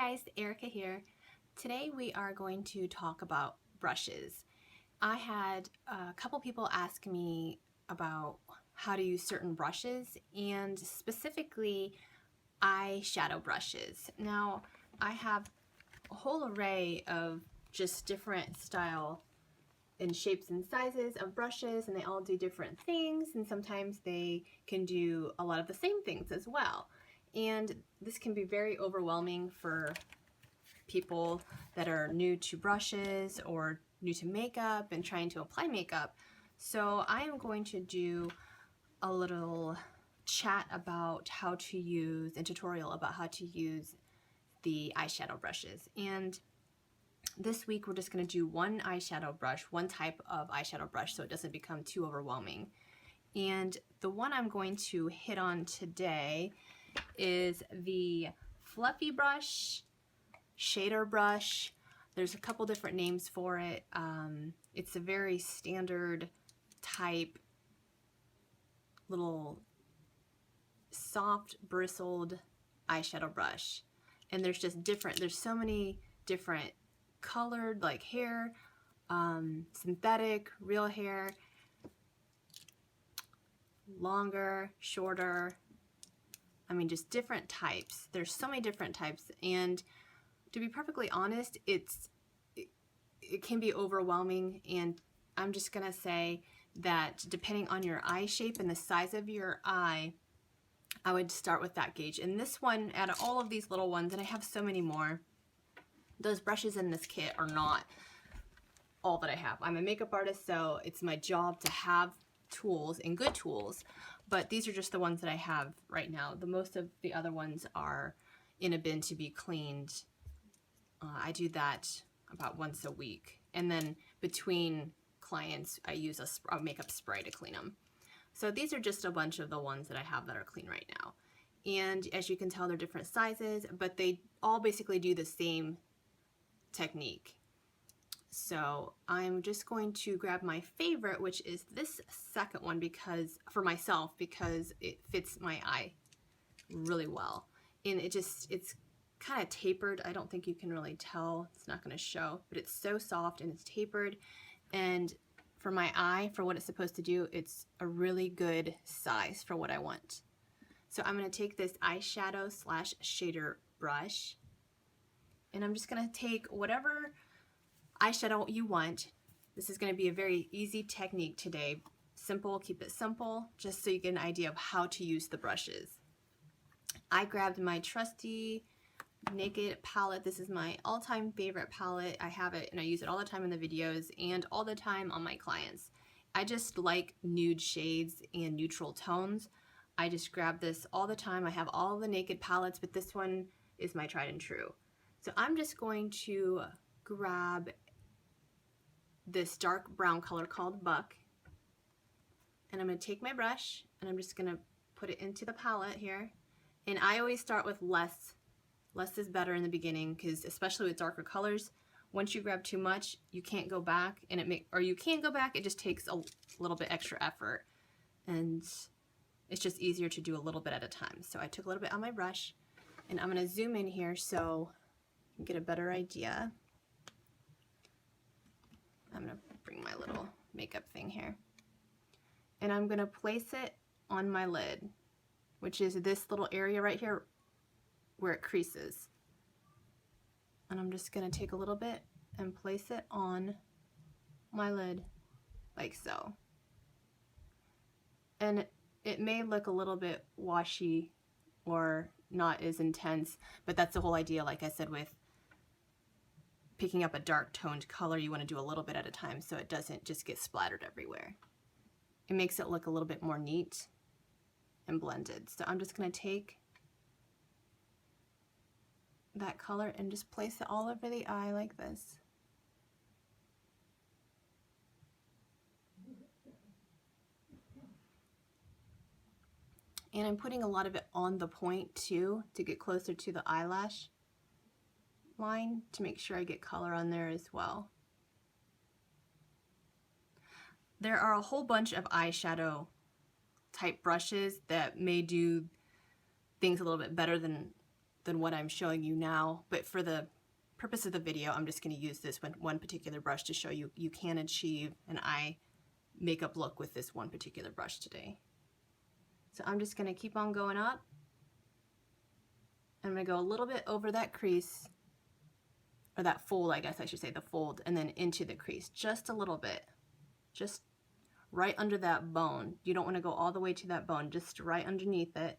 guys, Erica here. Today we are going to talk about brushes. I had a couple people ask me about how to use certain brushes and specifically eyeshadow brushes. Now I have a whole array of just different style and shapes and sizes of brushes, and they all do different things, and sometimes they can do a lot of the same things as well. And this can be very overwhelming for people that are new to brushes or new to makeup and trying to apply makeup. So I am going to do a little chat about how to use, and tutorial about how to use the eyeshadow brushes. And this week we're just going to do one eyeshadow brush, one type of eyeshadow brush, so it doesn't become too overwhelming. And the one I'm going to hit on today is the fluffy brush, shader brush. There's a couple different names for it. It's a very standard type, little soft bristled eyeshadow brush. And there's just different, there's so many different colored, like hair, synthetic, real hair, longer, shorter, I mean just different types. There's so many different types, and to be perfectly honest, it can be overwhelming, and I'm just gonna say that depending on your eye shape and the size of your eye, I would start with that gauge. And this one, out of all of these little ones, and I have so many more, those brushes in this kit are not all that I have. I'm a makeup artist, so it's my job to have tools and good tools, but these are just the ones that I have right now. The most of the other ones are in a bin to be cleaned. I do that about once a week, and then between clients I use a makeup spray to clean them. So these are just a bunch of the ones that I have that are clean right now, and as you can tell, they're different sizes, but they all basically do the same technique. So I'm just going to grab my favorite, which is this second one, because for myself, because it fits my eye really well. And it's kind of tapered. I don't think you can really tell. It's not going to show, but it's so soft and it's tapered. And for my eye, for what it's supposed to do, it's a really good size for what I want. So I'm going to take this eyeshadow slash shader brush, and I'm just going to take whatever eyeshadow you want. This is going to be a very easy technique today. Simple, keep it simple, just so you get an idea of how to use the brushes. I grabbed my trusty Naked palette. This is my all-time favorite palette. I have it and I use it all the time in the videos and all the time on my clients. I just like nude shades and neutral tones. I just grab this all the time. I have all the Naked palettes, but this one is my tried and true. So I'm just going to grab this dark brown color called Buck, and I'm going to take my brush and I'm just going to put it into the palette here. And I always start with less is better in the beginning, because especially with darker colors, once you grab too much, you can't go back, and you can go back, it just takes a little bit extra effort, and it's just easier to do a little bit at a time. So I took a little bit on my brush, and I'm going to zoom in here so you can get a better idea. I'm going to bring my little makeup thing here, and I'm going to place it on my lid, which is this little area right here where it creases. And I'm just going to take a little bit and place it on my lid like so. And it may look a little bit washy or not as intense, but that's the whole idea. Like I said, with picking up a dark toned color, you want to do a little bit at a time so it doesn't just get splattered everywhere. It makes it look a little bit more neat and blended. So I'm just going to take that color and just place it all over the eye like this. And I'm putting a lot of it on the point too, to get closer to the eyelash line, to make sure I get color on there as well. There are a whole bunch of eyeshadow type brushes that may do things a little bit better than than what I'm showing you now, but for the purpose of the video, I'm just going to use this one particular brush to show you you can achieve an eye makeup look with this one particular brush today. So I'm just going to keep on going up. I'm going to go a little bit over that crease, or that fold, I guess I should say, the fold, and then into the crease, just a little bit, just right under that bone. You don't want to go all the way to that bone, just right underneath it.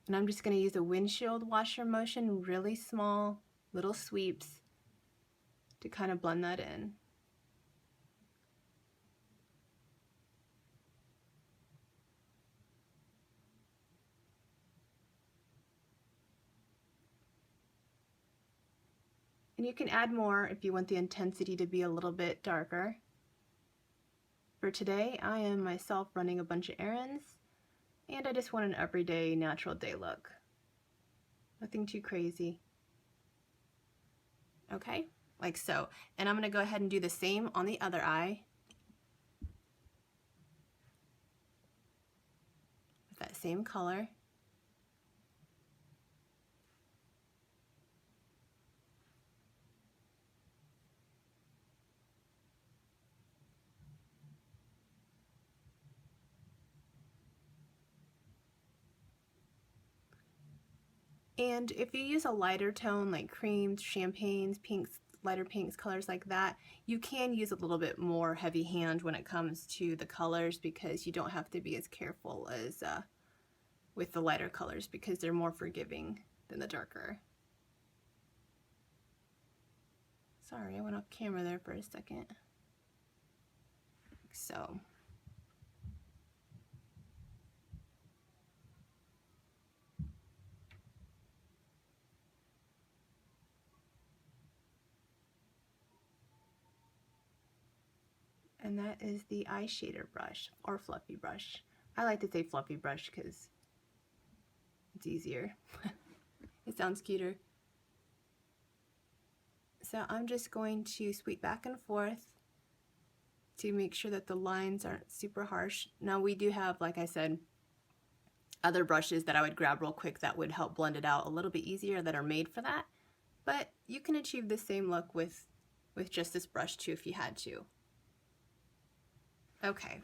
And I'm just going to use a windshield washer motion, really small little sweeps to kind of blend that in. And you can add more if you want the intensity to be a little bit darker. For today, I am myself running a bunch of errands, and I just want an everyday, natural day look. Nothing too crazy. Okay, like so. And I'm going to go ahead and do the same on the other eye. With that same color. And if you use a lighter tone like creams, champagnes, pinks, lighter pinks, colors like that, you can use a little bit more heavy hand when it comes to the colors, because you don't have to be as careful as with the lighter colors, because they're more forgiving than the darker. Sorry, I went off camera there for a second. So. And that is the eyeshadow brush, or fluffy brush. I like to say fluffy brush because it's easier. It sounds cuter. So I'm just going to sweep back and forth to make sure that the lines aren't super harsh. Now we do have, like I said, other brushes that I would grab real quick that would help blend it out a little bit easier, that are made for that. But you can achieve the same look with just this brush too if you had to. Okay,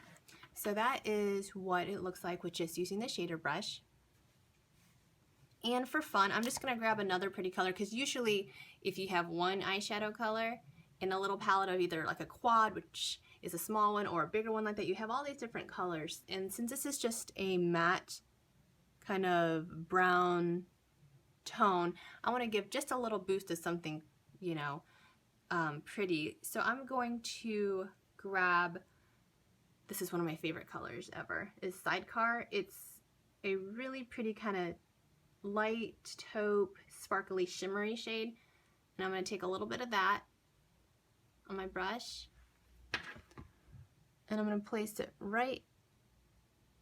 so that is what it looks like with just using the shader brush. And for fun, I'm just going to grab another pretty color, because usually if you have one eyeshadow color in a little palette of either like a quad, which is a small one, or a bigger one like that, you have all these different colors. And since this is just a matte kind of brown tone, I want to give just a little boost of something, you know, pretty. So I'm going to grab, this is one of my favorite colors ever, is Sidecar. It's a really pretty kind of light taupe, sparkly, shimmery shade. And I'm going to take a little bit of that on my brush, and I'm going to place it right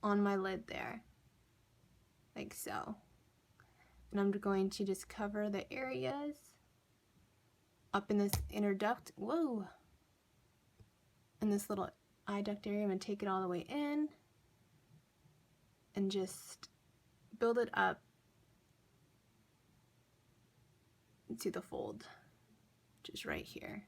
on my lid there, like so. And I'm going to just cover the areas up in this inner duct, whoa, in this little eye duct area. I'm going to take it all the way in and just build it up to the fold, which is right here.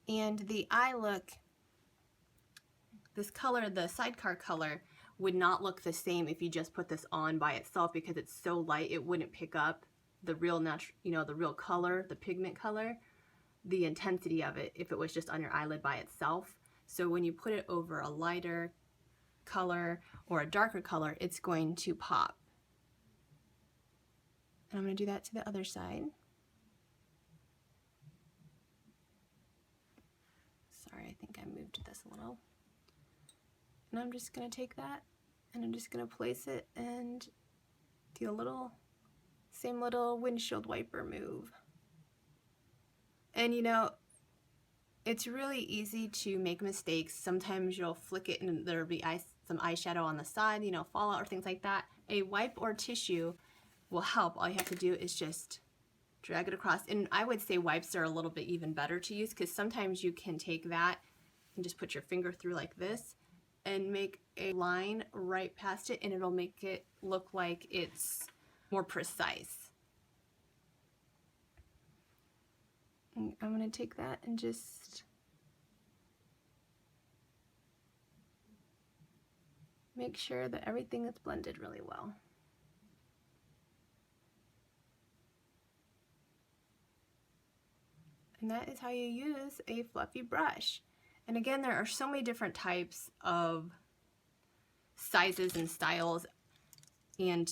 And the eye look, this color, the Sidecar color, would not look the same if you just put this on by itself, because it's so light it wouldn't pick up the real natural, you know, the real color, the pigment color, the intensity of it if it was just on your eyelid by itself. So when you put it over a lighter color or a darker color, it's going to pop. And I'm going to do that to the other side. Sorry, I think I moved this a little. And I'm just going to take that and I'm just going to place it and do a little, same little windshield wiper move. And you know, it's really easy to make mistakes. Sometimes you'll flick it and there'll be some eyeshadow on the side, you know, fall out or things like that. A wipe or tissue will help. All you have to do is just drag it across. And I would say wipes are a little bit even better to use, because sometimes you can take that and just put your finger through like this and make a line right past it, and it'll make it look like it's more precise. And I'm going to take that and just make sure that everything is blended really well. And that is how you use a fluffy brush. And again, there are so many different types of sizes and styles, and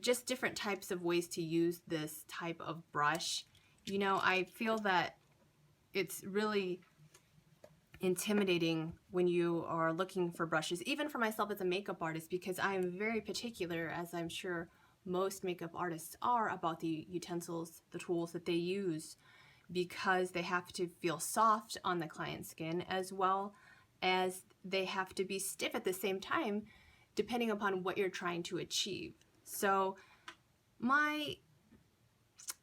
just different types of ways to use this type of brush. You know, I feel that it's really intimidating when you are looking for brushes, even for myself as a makeup artist, because I am very particular, as I'm sure most makeup artists are, about the utensils, the tools that they use, because they have to feel soft on the client's skin, as well as they have to be stiff at the same time, depending upon what you're trying to achieve. So my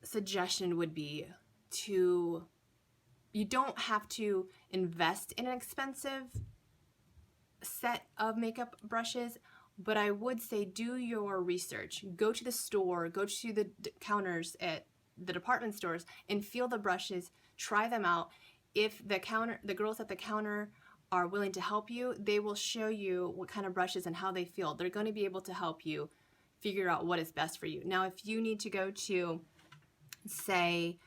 suggestion would be you don't have to invest in an expensive set of makeup brushes, but I would say do your research. Go to the store, go to the counters at the department stores and feel the brushes, try them out. If the girls at the counter are willing to help you, they will show you what kind of brushes and how they feel. They're going to be able to help you figure out what is best for you. Now, if you need to go to, say,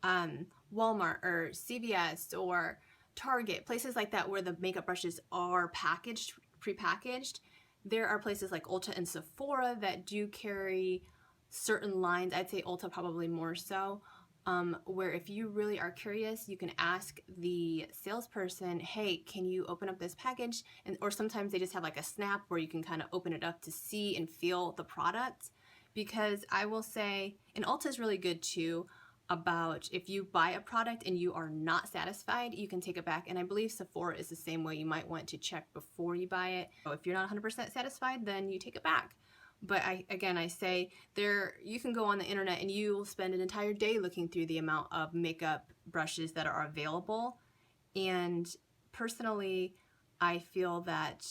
Walmart or CVS or Target, places like that where the makeup brushes are packaged, prepackaged, there are places like Ulta and Sephora that do carry certain lines. I'd say Ulta probably more so, where if you really are curious, you can ask the salesperson, hey, can you open up this package? Or sometimes they just have like a snap where you can kind of open it up to see and feel the product. Because I will say, and Ulta is really good too, about if you buy a product and you are not satisfied, you can take it back. And I believe Sephora is the same way. You might want to check before you buy it. So if you're not 100% satisfied, then you take it back. But I say you can go on the internet and you will spend an entire day looking through the amount of makeup brushes that are available. And personally, I feel that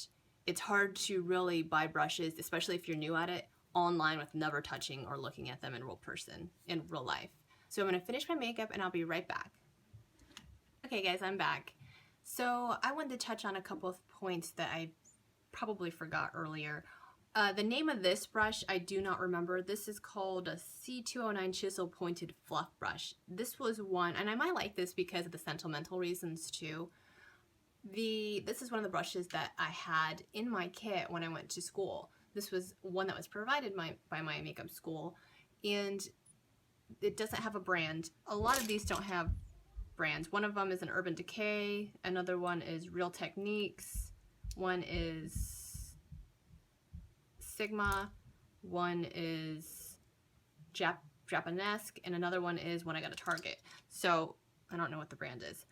it's hard to really buy brushes, especially if you're new at it, online with never touching or looking at them in real life. So I'm going to finish my makeup and I'll be right back. Okay guys, I'm back. So I wanted to touch on a couple of points that I probably forgot earlier. The name of this brush, I do not remember. This is called a C209 Chisel Pointed Fluff Brush. This was one, and I might like this because of the sentimental reasons too. This is one of the brushes that I had in my kit when I went to school. This was one that was provided by my makeup school, and it doesn't have a brand. A lot of these don't have brands. One of them is an Urban Decay, another one is Real Techniques, one is Sigma, one is Japanesque, and another one is one I got at Target. So I don't know what the brand is.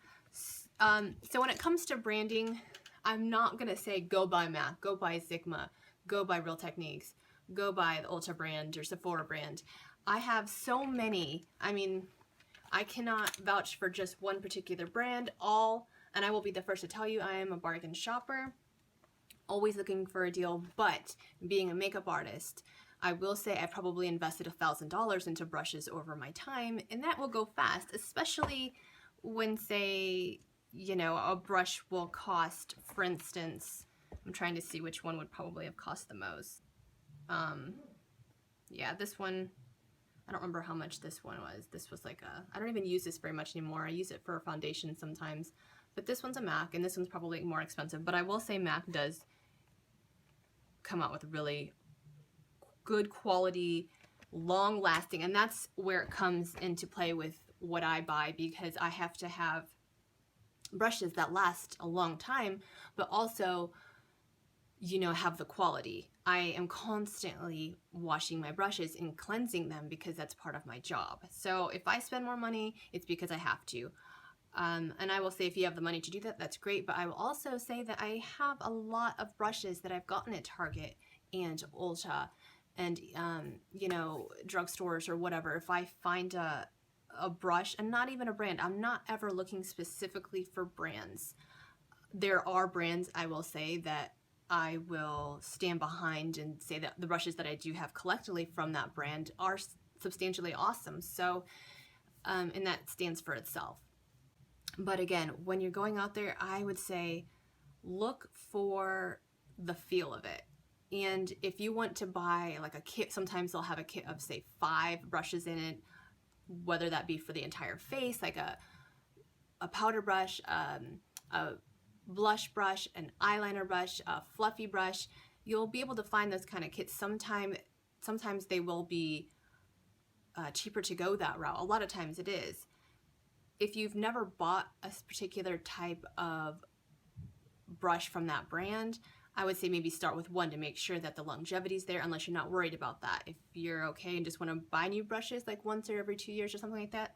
So when it comes to branding, I'm not gonna say go buy MAC, go buy Sigma, go buy Real Techniques, go buy the Ulta brand or Sephora brand. I have so many. I mean, I cannot vouch for just one particular brand. And I will be the first to tell you, I am a bargain shopper, always looking for a deal. But being a makeup artist, I will say I've probably invested $1,000 into brushes over my time, and that will go fast, especially when, say, you know, a brush will cost, for instance, I'm trying to see which one would probably have cost the most. Yeah, this one, I don't remember how much this one was. This was like I don't even use this very much anymore. I use it for a foundation sometimes. But this one's a MAC, and this one's probably more expensive. But I will say MAC does come out with really good quality, long lasting, and that's where it comes into play with what I buy, because I have to have brushes that last a long time, but also, you know, have the quality. I am constantly washing my brushes and cleansing them because that's part of my job. So if I spend more money, it's because I have to. And I will say, if you have the money to do that, that's great. But I will also say that I have a lot of brushes that I've gotten at Target and Ulta and you know, drugstores or whatever, if I find a brush, and not even a brand, I'm not ever looking specifically for brands. There are brands, I will say, that I will stand behind and say that the brushes that I do have collectively from that brand are substantially awesome. So, and that stands for itself. But again, when you're going out there, I would say look for the feel of it. And if you want to buy like a kit, sometimes they'll have a kit of say 5 brushes in it, whether that be for the entire face, like a powder brush, a blush brush, an eyeliner brush, a fluffy brush. You'll be able to find those kind of kits. Sometimes they will be cheaper to go that route. A lot of times it is. If you've never bought a particular type of brush from that brand, I would say maybe start with one to make sure that the longevity's there, unless you're not worried about that. If you're okay and just want to buy new brushes like once or every 2 years or something like that,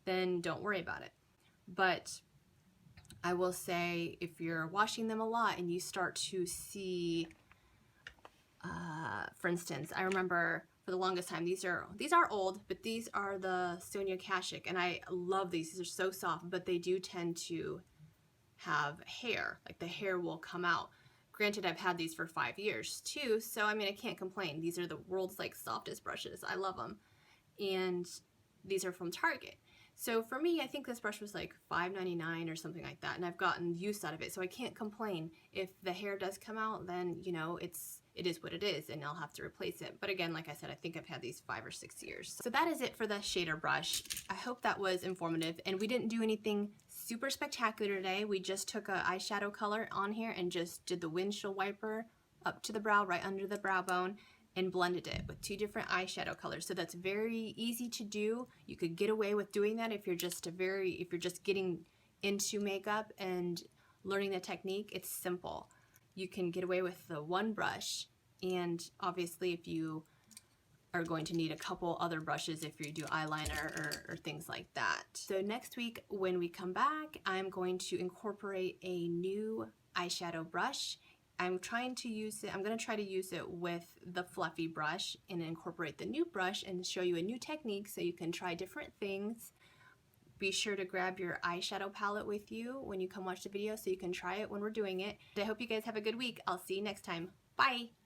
then don't worry about it. But I will say, if you're washing them a lot and you start to see, for instance, I remember for the longest time, these are old, but these are the Sonia Kashuk, and I love these. These are so soft, but they do tend to have hair, like the hair will come out. Granted, I've had these for 5 years too, so I mean, I can't complain. These are the world's like softest brushes. I love them. And these are from Target. So for me, I think this brush was like $5.99 or something like that, and I've gotten use out of it, so I can't complain. If the hair does come out, then you know, it is what it is, and I'll have to replace it. But again, like I said, I think I've had these 5 or 6 years. So that is it for the shader brush. I hope that was informative, and we didn't do anything super spectacular today. We just took an eyeshadow color on here and just did the windshield wiper up to the brow, right under the brow bone, and blended it with 2 different eyeshadow colors. So that's very easy to do. You could get away with doing that if you're just getting into makeup and learning the technique. It's simple. You can get away with the one brush, and obviously if you are going to need a couple other brushes if you do eyeliner or things like that. So next week when we come back, I'm going to incorporate a new eyeshadow brush. I'm going to try to use it with the fluffy brush and incorporate the new brush and show you a new technique so you can try different things. Be sure to grab your eyeshadow palette with you when you come watch the video so you can try it when we're doing it. I hope you guys have a good week. I'll see you next time. Bye!